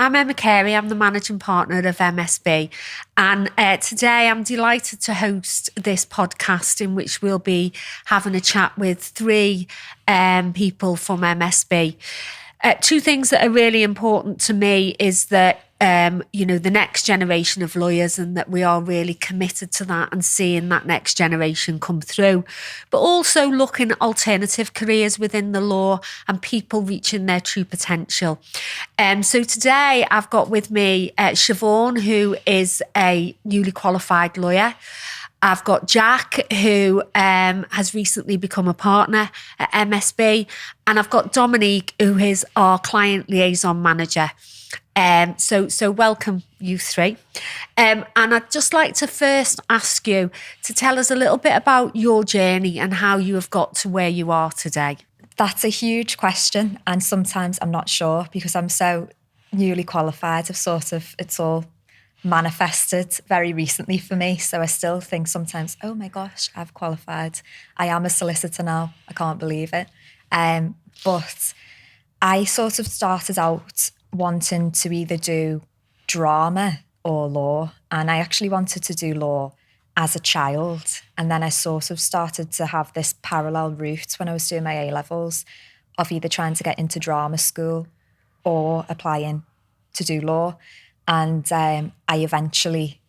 I'm Emma Carey. I'm the Managing Partner of MSB. And today I'm delighted to host this podcast in which we'll be having a chat with three people from MSB. Two things that are really important to me is that the next generation of lawyers, and that we are really committed to that and seeing that next generation come through, but also looking at alternative careers within the law and people reaching their true potential. So today I've got with me Siobhan, who is a newly qualified lawyer. I've got Jack, who has recently become a partner at MSB. And I've got Dominique, who is our client liaison manager. So welcome, you three. And I'd just like to first ask you to tell us a little bit about your journey and how you have got to where you are today. That's a huge question. And sometimes I'm not sure because I'm so newly qualified. It's all manifested very recently for me. So I still think sometimes, oh my gosh, I've qualified. I am a solicitor now. I can't believe it. But I sort of started out wanting to either do drama or law. And I actually wanted to do law as a child. And then I sort of started to have this parallel route when I was doing my A-levels of either trying to get into drama school or applying to do law. And I eventually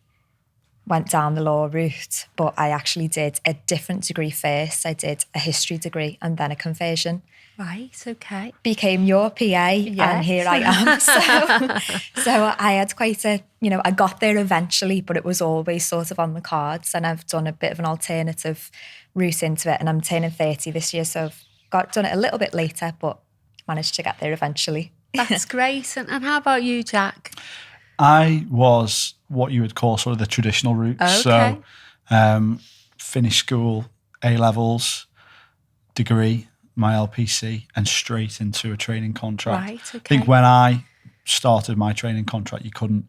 went down the law route, but I actually did a different degree first. I did a history degree and then a conversion. Right, okay. Became your PA, yes. And here I am. So I had I got there eventually, but it was always sort of on the cards. And I've done a bit of an alternative route into it. And I'm turning 30 this year, so I've done it a little bit later, but managed to get there eventually. That's great. And how about you, Jack? I was what you would call sort of the traditional route. Okay. So finished school, A-levels, degree, my LPC, and straight into a training contract. Right, okay. I think when I started my training contract, you couldn't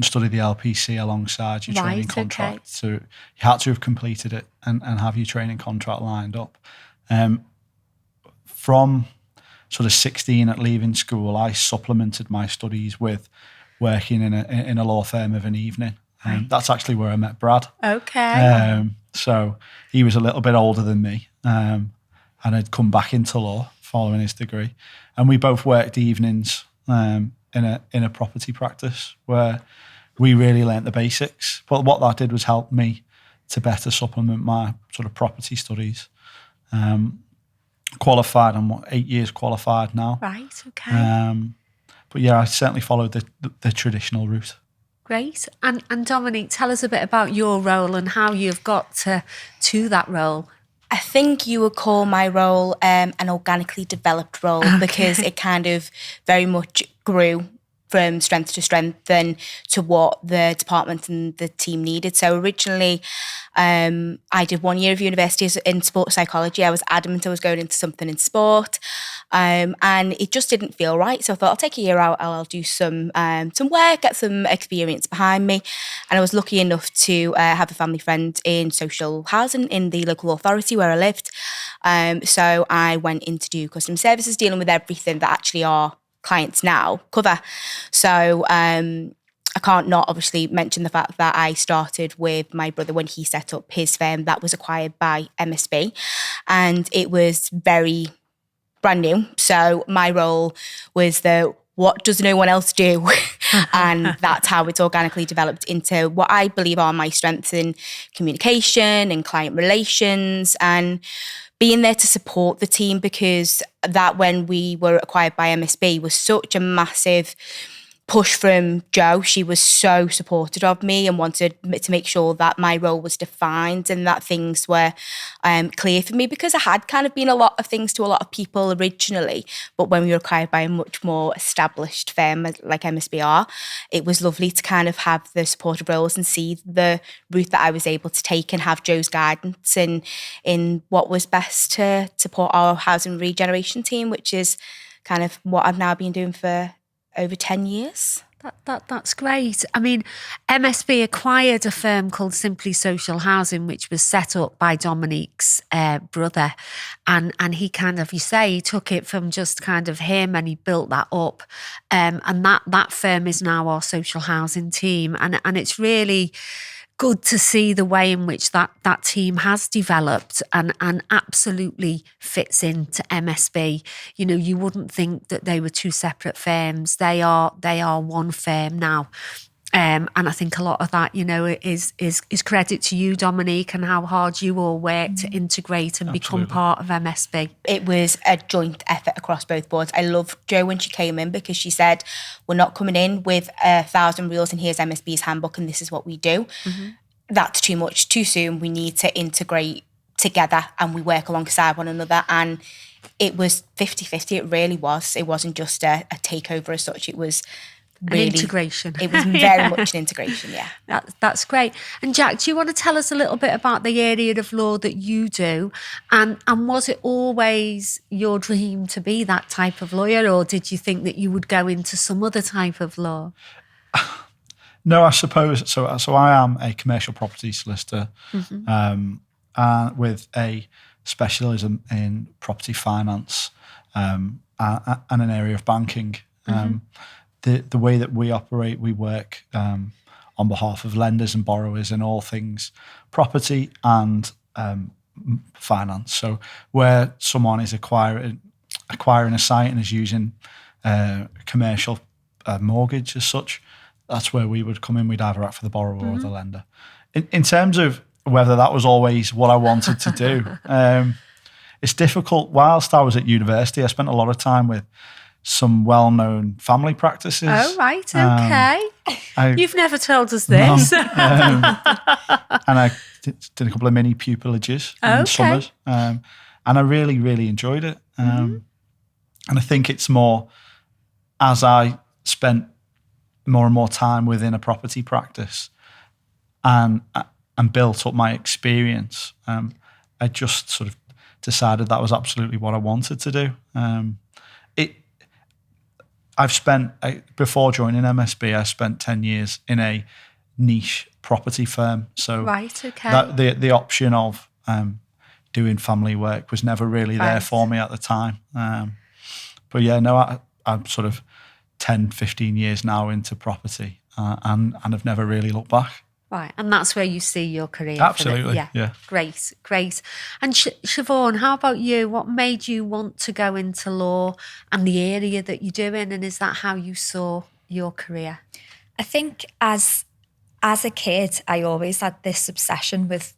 study the LPC alongside your training contract. Okay. So you had to have completed it and have your training contract lined up. From sort of 16 at leaving school, I supplemented my studies with working in a law firm of an evening. That's actually where I met Brad. Okay. So he was a little bit older than me and had come back into law following his degree. And we both worked evenings in a property practice where we really learnt the basics. But what that did was help me to better supplement my sort of property studies. Qualified, I'm 8 years qualified now. Right, okay. But yeah, I certainly followed the traditional route. Great. And Dominique, tell us a bit about your role and how you've got to that role. I think you would call my role an organically developed role because it kind of very much grew from strength to strength and to what the department and the team needed. So originally, I did 1 year of university in sports psychology. I was adamant I was going into something in sport, and it just didn't feel right. So I thought I'll take a year out. I'll do some work, get some experience behind me. And I was lucky enough to have a family friend in social housing in the local authority where I lived. So I went in to do customer services, dealing with everything that actually our clients now cover. So I can't not obviously mention the fact that I started with my brother when he set up his firm that was acquired by MSB, and it was very brand new. So my role was what does no one else do? And that's how it's organically developed into what I believe are my strengths in communication and client relations and being there to support the team, because that when we were acquired by MSB was such a massive push from Jo. She was so supportive of me and wanted to make sure that my role was defined and that things were clear for me, because I had kind of been a lot of things to a lot of people originally, but when we were acquired by a much more established firm like MSB are, it was lovely to kind of have the supportive roles and see the route that I was able to take and have Jo's guidance in what was best to support our housing regeneration team, which is kind of what I've now been doing for over 10 years. That's great. I mean, MSB acquired a firm called Simply Social Housing, which was set up by Dominique's brother. And he kind of, you say, he took it from just kind of him and he built that up. And that firm is now our social housing team. And it's really good to see the way in which that team has developed and absolutely fits into MSB. You know, you wouldn't think that they were two separate firms. They are one firm now. And I think a lot of that, you know, is credit to you, Dominique, and how hard you all work to integrate and become part of MSB. It was a joint effort across both boards. I loved Jo when she came in because she said, we're not coming in with 1,000 rules and here's MSB's handbook and this is what we do. Mm-hmm. That's too much, too soon. We need to integrate together and we work alongside one another. And it was 50-50. It really was. It wasn't just a takeover as such. It was really, an integration. It was very much an integration, yeah. That's great. And Jack, do you want to tell us a little bit about the area of law that you do? And was it always your dream to be that type of lawyer, or did you think that you would go into some other type of law? No, I suppose so. I am a commercial property solicitor, with a specialism in property finance and an area of banking. The way that we operate, we work on behalf of lenders and borrowers in all things property and finance. So where someone is acquiring a site and is using a commercial mortgage as such, that's where we would come in. We'd either act for the borrower or the lender. In terms of whether that was always what I wanted to do, it's difficult. Whilst I was at university, I spent a lot of time with some well-known family practices. Oh, right, okay. You've never told us this. No, and I did a couple of mini pupilages in summers, and I really, really enjoyed it. And I think it's more, as I spent more and more time within a property practice and built up my experience, I just sort of decided that was absolutely what I wanted to do. I've spent, before joining MSB, I spent 10 years in a niche property firm. So right, okay. The option of doing family work was never really there for me at the time. But yeah, no, I'm sort of 10, 15 years now into property and I've never really looked back. Right, and that's where you see your career. Absolutely, yeah. Great. And Siobhan, how about you? What made you want to go into law and the area that you're doing, and is that how you saw your career? I think as a kid, I always had this obsession with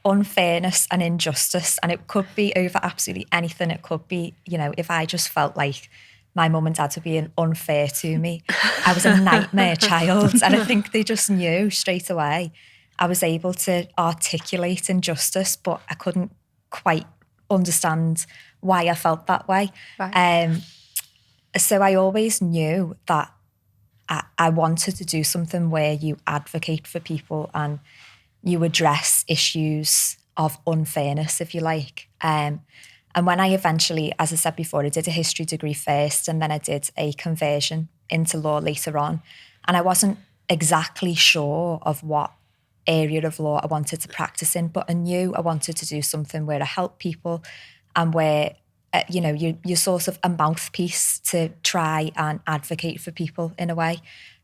unfairness and injustice, and it could be over absolutely anything. It could be, you know, if I just felt like my mum and dad were being unfair to me. I was a nightmare child, and I think they just knew straight away. I was able to articulate injustice, but I couldn't quite understand why I felt that way. Right. So I always knew that I wanted to do something where you advocate for people and you address issues of unfairness, if you like. And when I eventually, as I said before, I did a history degree first and then I did a conversion into law later on. And I wasn't exactly sure of what area of law I wanted to practice in, but I knew I wanted to do something where I help people and where, you're sort of a mouthpiece to try and advocate for people in a way.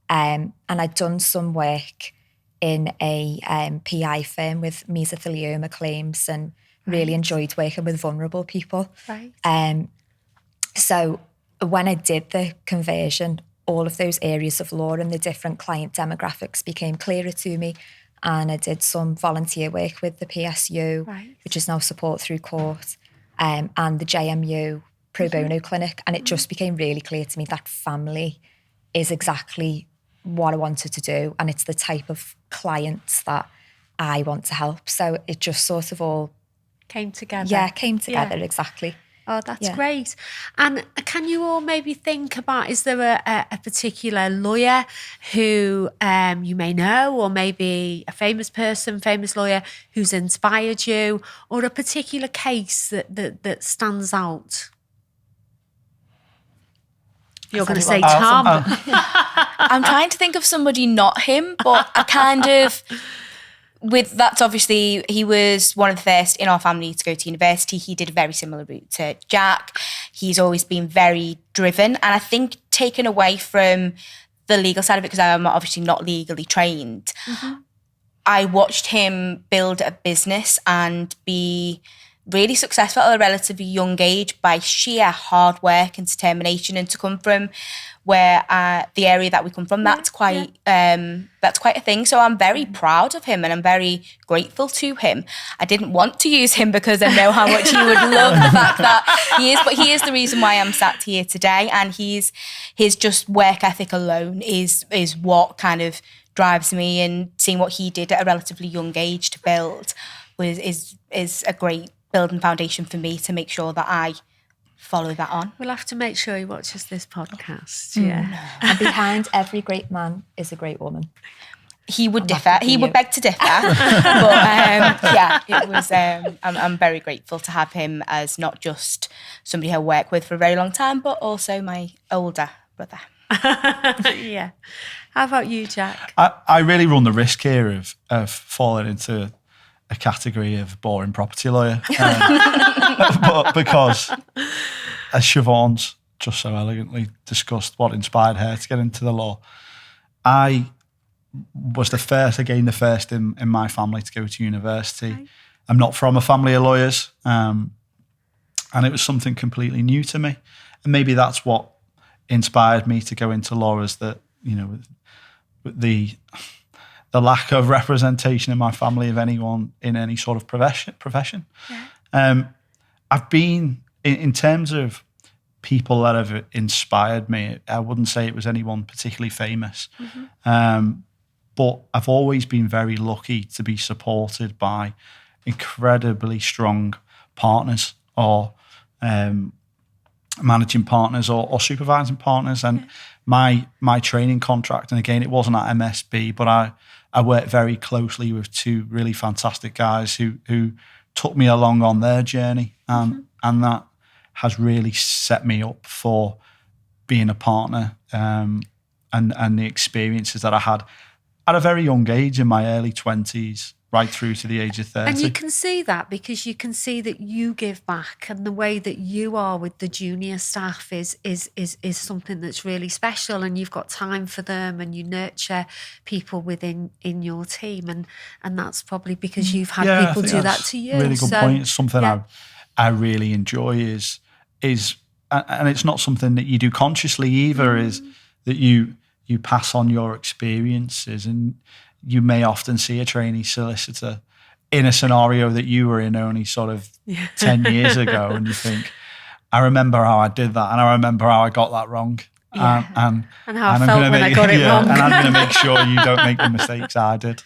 And I'd done some work in a PI firm with mesothelioma claims and really enjoyed working with vulnerable people. Right. So when I did the conversion, all of those areas of law and the different client demographics became clearer to me. And I did some volunteer work with the PSU, which is now support through court, and the JMU pro bono clinic. And it just became really clear to me that family is exactly what I wanted to do. And it's the type of clients that I want to help. So it just sort of all came together. Yeah, came together, exactly. Oh, that's great. And can you all maybe think about, is there a particular lawyer who you may know, or maybe a famous person, famous lawyer who's inspired you, or a particular case that stands out? You're going to say Tom. I'm trying to think of somebody not him, but I kind of, that's obviously, he was one of the first in our family to go to university. He did a very similar route to Jack. He's always been very driven. And I think taken away from the legal side of it, because I'm obviously not legally trained, I watched him build a business and be really successful at a relatively young age by sheer hard work and determination. And to come from where the area that we come from, that's quite a thing. So I'm very proud of him and I'm very grateful to him. I didn't want to use him because I know how much he would love the fact that he is, but he is the reason why I'm sat here today. And his just work ethic alone is what kind of drives me, and seeing what he did at a relatively young age to build is a great building foundation for me to make sure that I follow that on. We'll have to make sure he watches this podcast. Yeah. And behind every great man is a great woman. He would differ. He would beg to differ. But yeah, it was. I'm very grateful to have him as not just somebody I work with for a very long time, but also my older brother. Yeah. How about you, Jack? I really run the risk here of falling into a category of boring property lawyer. But because, as Siobhan's just so elegantly discussed what inspired her to get into the law, I was the first in my family to go to university. Right. I'm not from a family of lawyers, and it was something completely new to me. And maybe that's what inspired me to go into law, is that, you know, the lack of representation in my family of anyone in any sort of profession. Yeah. I've been, in terms of people that have inspired me, I wouldn't say it was anyone particularly famous. But I've always been very lucky to be supported by incredibly strong partners or managing partners or supervising partners. And my training contract, and again, it wasn't at MSB, but I worked very closely with two really fantastic guys who took me along on their journey. And that has really set me up for being a partner, and the experiences that I had at a very young age in my early 20s, right through to the age of 30. And you can see that because you can see that you give back, and the way that you are with the junior staff is something that's really special, and you've got time for them and you nurture people within your team, and that's probably because you've had people do that to you. Really good point. It's something I really enjoy is, and it's not something that you do consciously either, is that you pass on your experiences. And you may often see a trainee solicitor in a scenario that you were in only sort of 10 years ago, and you think, I remember how I did that, and I remember how I got that wrong. Yeah. And how I felt when I got it wrong. And I'm going to make sure you don't make the mistakes I did.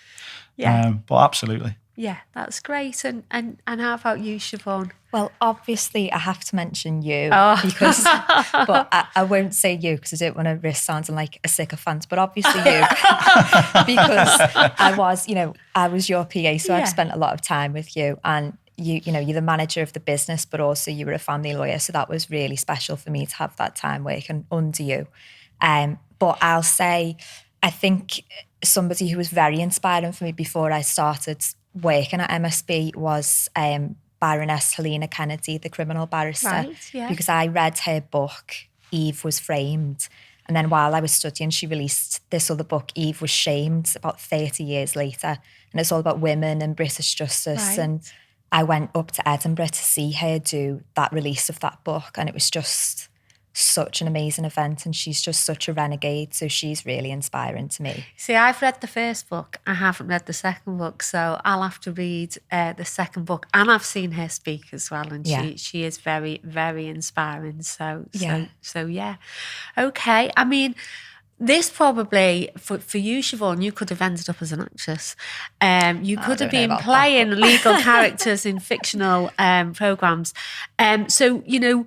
Yeah. But absolutely. Yeah, that's great. And how about you, Siobhan? Well, obviously, I have to mention you, because, but I won't say you because I don't want to risk sounding like a sycophant, but obviously you, because I was your PA, so I've spent a lot of time with you, and you're the manager of the business, but also you were a family lawyer, so that was really special for me to have that time working under you. But I'll say, I think somebody who was very inspiring for me before I started working at MSB was Baroness Helena Kennedy, the criminal barrister, right, yeah. Because I read her book, Eve Was Framed. And then while I was studying, she released this other book, Eve Was Shamed, about 30 years later. And it's all about women and British justice. Right. And I went up to Edinburgh to see her do that release of that book. And it was just such an amazing event, and she's just such a renegade, so she's really inspiring to me. See, I've read the first book, I haven't read the second book, so I'll have to read the second book, and I've seen her speak as well, and she is very, very inspiring, so yeah. Okay, I mean, this probably, for you, Siobhan, you could have ended up as an actress. You could have been playing legal characters in fictional programmes. So, you know,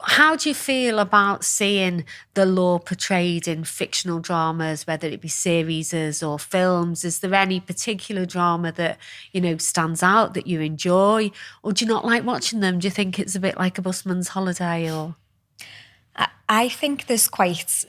how do you feel about seeing the law portrayed in fictional dramas, whether it be series or films? Is there any particular drama that, you know, stands out that you enjoy? Or do you not like watching them? Do you think it's a bit like a busman's holiday? Or I think there's quite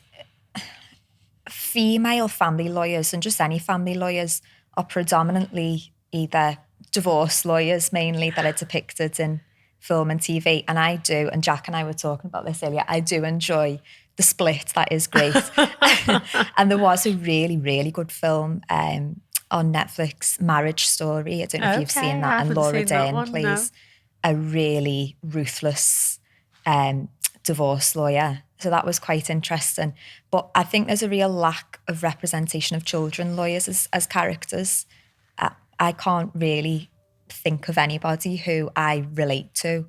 female family lawyers, and just any family lawyers are predominantly either divorce lawyers mainly that are depicted in film and TV. And I do, and Jack and I were talking about this earlier, I do enjoy the split. That is great. And there was a really, really good film on Netflix, Marriage Story. I don't know if you've seen that. And Laura Dern plays a really ruthless divorce lawyer. So that was quite interesting. But I think there's a real lack of representation of children lawyers as characters. I can't really think of anybody who I relate to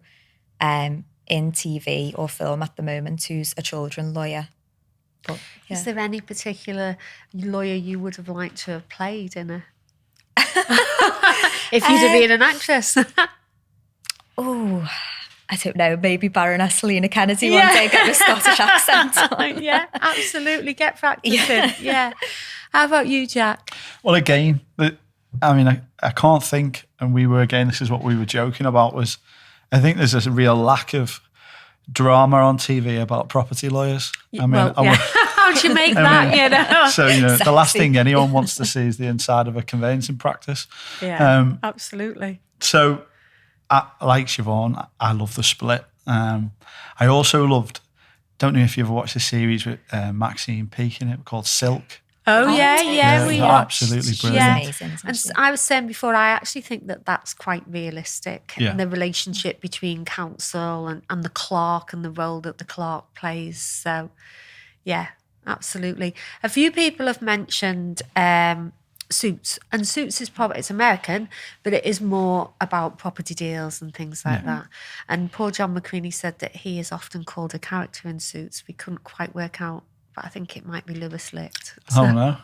in TV or film at the moment who's a children lawyer. But, yeah. Is there any particular lawyer you would have liked to have played in a... if you'd have been an actress? Oh, I don't know, maybe Baroness Selina Kennedy one day, get a Scottish accent on. Yeah, absolutely, get practicing. Yeah. How about you, Jack? Well, again, I can't think, and this is what we were joking about, was I think there's a real lack of drama on TV about property lawyers. How do you make that, So, the last thing anyone wants to see is the inside of a conveyancing practice. Yeah, absolutely. So, like Siobhan, I love The Split. I also loved, don't know if you ever watched a series with Maxine Peake in it called Silk. Oh, yeah, we watched. Absolutely brilliant. Amazing, and I was saying before, I actually think that that's quite realistic. Yeah. The relationship between counsel and the clerk and the role that the clerk plays. So, yeah, absolutely. A few people have mentioned Suits, and Suits is it's American, but it is more about property deals and things like that. And poor John McCreaney said that he is often called a character in Suits. We couldn't quite work out, but I think it might be Lewis Licht. So. Oh no!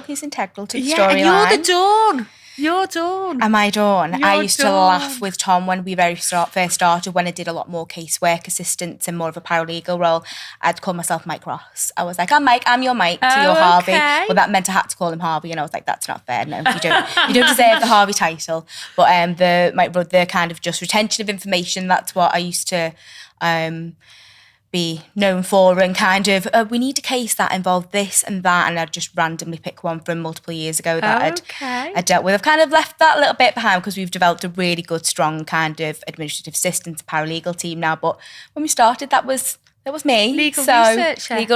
He's integral to the Yeah, storyline. and you're the Dawn. You're Dawn. Am I Dawn? You're I used to Dawn. laugh with Tom when we first started, when I did a lot more casework assistance and more of a paralegal role. I'd call myself Mike Ross. I was like, I'm Mike, I'm your Mike to your Harvey. Okay. Well, that meant I had to call him Harvey, and I was like, that's not fair. No, you don't deserve the Harvey title. But the kind of just retention of information, that's what I used to be known for, and kind of we need a case that involved this and that, and I'd just randomly pick one from multiple years ago that I'd dealt with. I've kind of left that a little bit behind because we've developed a really good, strong kind of administrative assistant paralegal team now. But when we started, that was me. Legal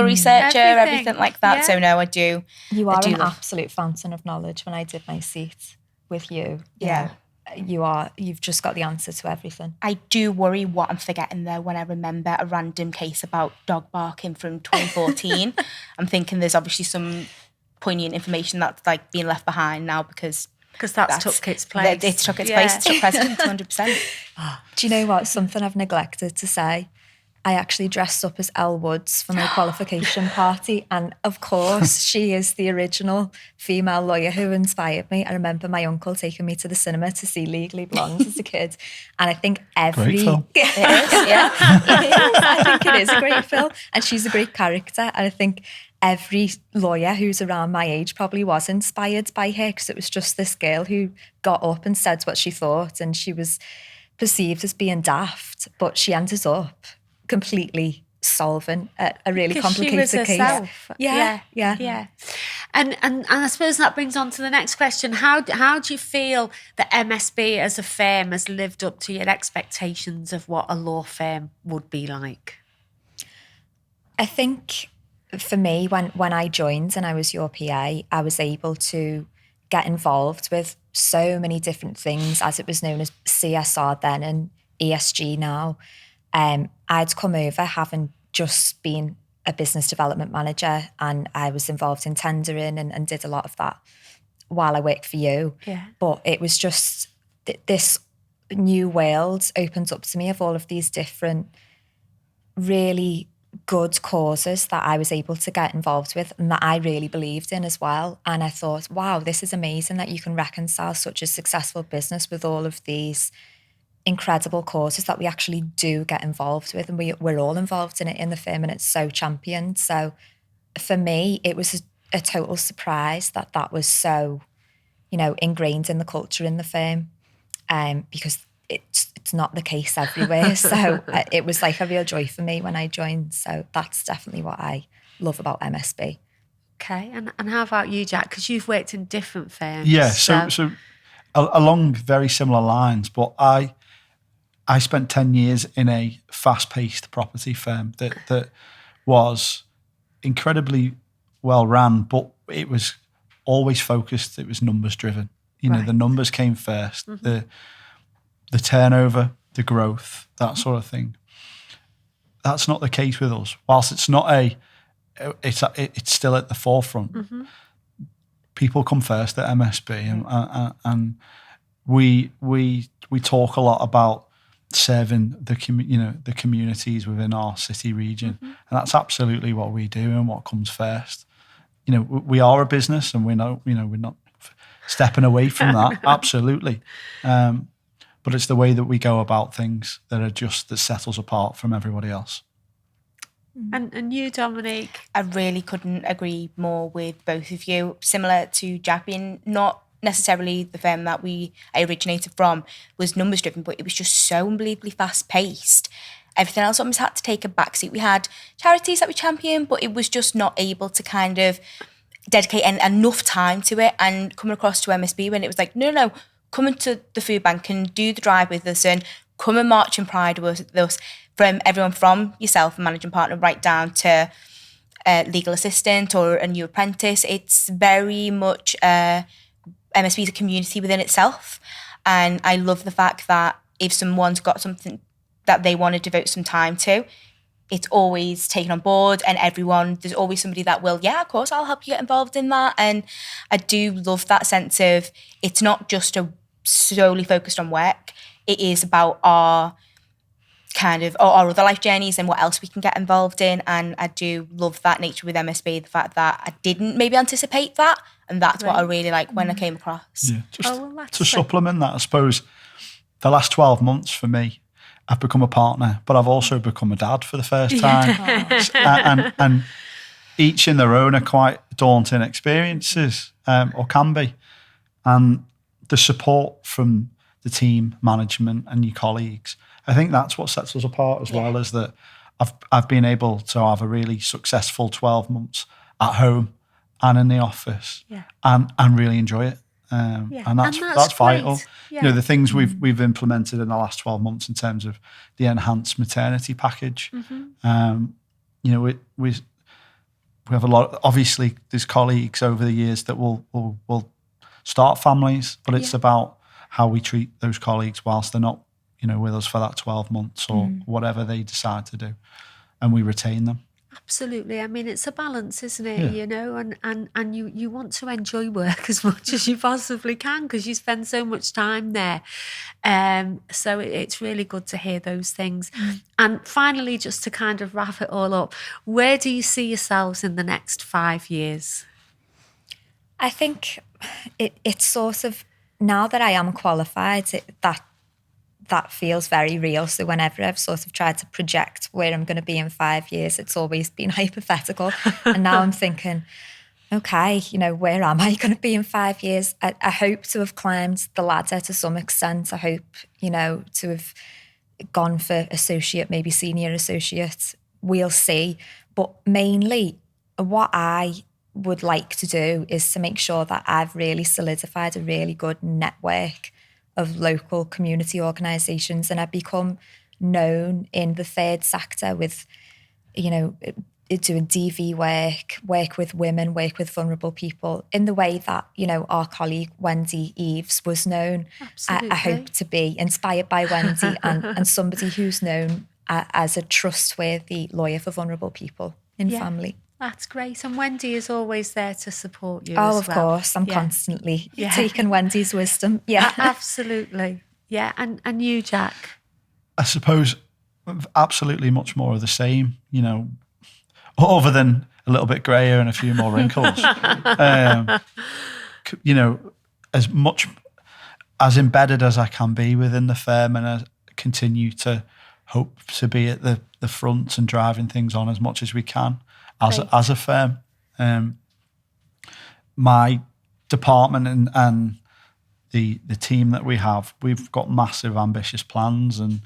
researcher, everything like that. Yeah. So no, I do. You are an love- absolute fountain of knowledge. When I did my seat with you, Yeah. You've just got the answer to everything. I do worry what I'm forgetting though when I remember a random case about dog barking from 2014. I'm thinking there's obviously some poignant information that's like being left behind now because that's took its place. It took its place. It's took precedence 100%. Do you know what? Something I've neglected to say. I actually dressed up as Elle Woods for my qualification party. And of course, she is the original female lawyer who inspired me. I remember my uncle taking me to the cinema to see Legally Blonde as a kid. And I think Great film. It is, yeah. It is. I think it is a great film. And she's a great character. And I think every lawyer who's around my age probably was inspired by her, because it was just this girl who got up and said what she thought. And she was perceived as being daft, but she ended up completely solving a really complicated she was case. herself. Yeah. And I suppose that brings on to the next question. How do you feel that MSB as a firm has lived up to your expectations of what a law firm would be like? I think for me, when I joined and I was your PA, I was able to get involved with so many different things, as it was known as CSR then and ESG now. I'd come over having just been a business development manager, and I was involved in tendering and did a lot of that while I worked for you. Yeah. But it was just this new world opened up to me of all of these different really good causes that I was able to get involved with and that I really believed in as well. And I thought, wow, this is amazing that you can reconcile such a successful business with all of these incredible causes that we actually do get involved with, and we're all involved in it in the firm, and it's so championed. So for me, it was a total surprise that was so, ingrained in the culture in the firm, because it it's not the case everywhere. So it was like a real joy for me when I joined. So that's definitely what I love about MSB. Okay, and how about you, Jack? Because you've worked in different firms. Yeah, so along very similar lines, but I spent 10 years in a fast-paced property firm that was incredibly well run, but it was always focused. It was numbers driven. You know, the numbers came first. The turnover, the growth, that sort of thing. That's not the case with us. Whilst it's not it's still at the forefront. People come first at MSB, and we talk a lot about serving the communities within our city region, and that's absolutely what we do and what comes first. You know, we are a business, and we're not stepping away from that. Absolutely, but it's the way that we go about things that sets us apart from everybody else. And you, Dominique? I really couldn't agree more with both of you. Similar to Jack, being not necessarily the firm that I originated from was numbers driven, but it was just so unbelievably fast paced. Everything else almost had to take a backseat. We had charities that we championed, but it was just not able to kind of dedicate enough time to it. And coming across to MSB when it was like, no, come into the food bank and do the drive with us and come and march in pride with us. From everyone from yourself, a managing partner, right down to a legal assistant or a new apprentice. It's very much MSB is a community within itself. And I love the fact that if someone's got something that they want to devote some time to, it's always taken on board, and there's always somebody that will, yeah, of course, I'll help you get involved in that. And I do love that sense of it's not just solely focused on work. It is about our other life journeys and what else we can get involved in. And I do love that nature with MSB, the fact that I didn't maybe anticipate that. And that's what I really like when I came across. Yeah, just to supplement that, I suppose the last 12 months for me, I've become a partner, but I've also become a dad for the first time. and each in their own are quite daunting experiences, or can be. And the support from the team, management and your colleagues, I think that's what sets us apart as well, is that I've been able to have a really successful 12 months at home and in the office, and really enjoy it. And that's vital. Yeah. You know, the things we've implemented in the last 12 months in terms of the enhanced maternity package. You know, we have a lot. Obviously, there's colleagues over the years that will start families, but it's about how we treat those colleagues whilst they're not, you know, with us for that 12 months or whatever they decide to do, and we retain them. Absolutely. I mean, it's a balance, isn't it? You know, and you want to enjoy work as much as you possibly can because you spend so much time there. So it's really good to hear those things. And finally, just to kind of wrap it all up, where do you see yourselves in the next 5 years? I think it's sort of, now that I am qualified, that feels very real. So whenever I've sort of tried to project where I'm going to be in 5 years, it's always been hypothetical. And now I'm thinking, okay, you know, where am I going to be in 5 years? I hope to have climbed the ladder to some extent. I hope, you know, to have gone for associate, maybe senior associate. We'll see. But mainly what I would like to do is to make sure that I've really solidified a really good network of local community organisations, and I've become known in the third sector with, you know, doing DV work with women, work with vulnerable people in the way that, you know, our colleague Wendy Eves was known. I hope to be inspired by Wendy and somebody who's known as a trustworthy lawyer for vulnerable people in family. That's great. And Wendy is always there to support you Oh, as well. Of course. I'm constantly taking Wendy's wisdom. Yeah. Absolutely. Yeah. And you, Jack? I suppose absolutely much more of the same, you know, other than a little bit greyer and a few more wrinkles. You know, as much as embedded as I can be within the firm, and I continue to hope to be at the front and driving things on as much as we can. As a firm, my department and the team that we have, we've got massive ambitious plans, and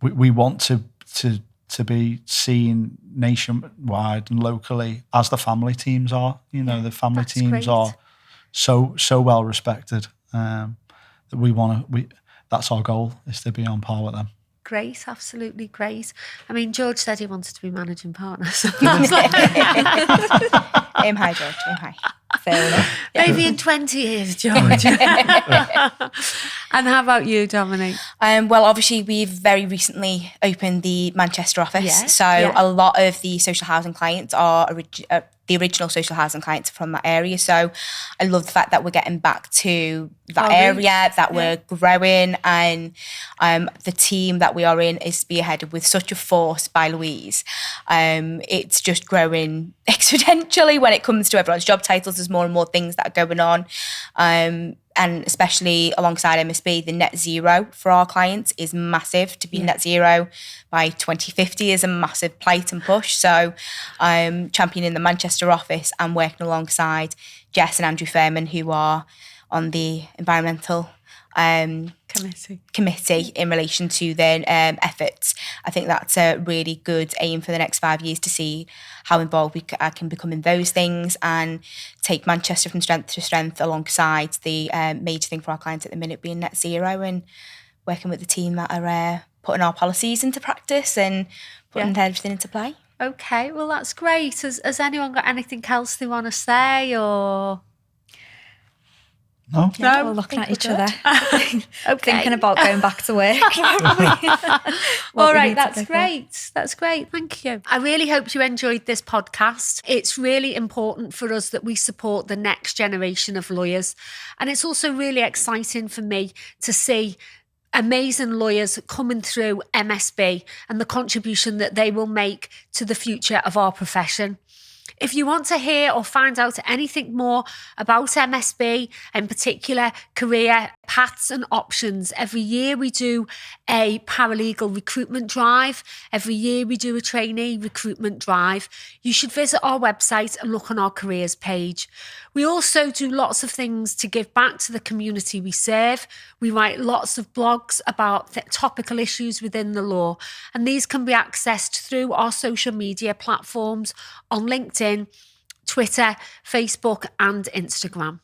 we want to be seen nationwide and locally as the family teams are. You know, the family teams great. are so well respected that that's our goal, is to be on par with them. Great, absolutely great. I mean, George said he wanted to be managing partner. So Aim high, George, aim high. Fair enough. maybe in 20 years, George. And how about you, Dominique? Well, obviously, we've very recently opened the Manchester office. A lot of the social housing clients are the original social housing clients from that area. So I love the fact that we're getting back to that area, that we're growing, and the team that we are in is spearheaded with such a force by Louise. It's just growing exponentially when it comes to everyone's job titles. There's more and more things that are going on. And especially alongside MSB, the net zero for our clients is massive. To be net zero by 2050 is a massive plight and push. So I'm championing the Manchester office and working alongside Jess and Andrew Fairman, who are on the environmental committee in relation to their efforts. I think that's a really good aim for the next 5 years, to see how involved I can become in those things and take Manchester from strength to strength, alongside the major thing for our clients at the minute being net zero, and working with the team that are putting our policies into practice and putting everything into play. Okay, well, that's great. Has anyone got anything else they want to say, or...? No? Yeah, we're looking at each other. Okay. Thinking about going back to work. All right, that's great. That's great. Thank you. I really hope you enjoyed this podcast. It's really important for us that we support the next generation of lawyers. And it's also really exciting for me to see amazing lawyers coming through MSB and the contribution that they will make to the future of our profession. If you want to hear or find out anything more about MSB, in particular career paths and options, every year we do a paralegal recruitment drive. Every year we do a trainee recruitment drive. You should visit our website and look on our careers page. We also do lots of things to give back to the community we serve. We write lots of blogs about topical issues within the law, and these can be accessed through our social media platforms on LinkedIn, Twitter, Facebook, and Instagram.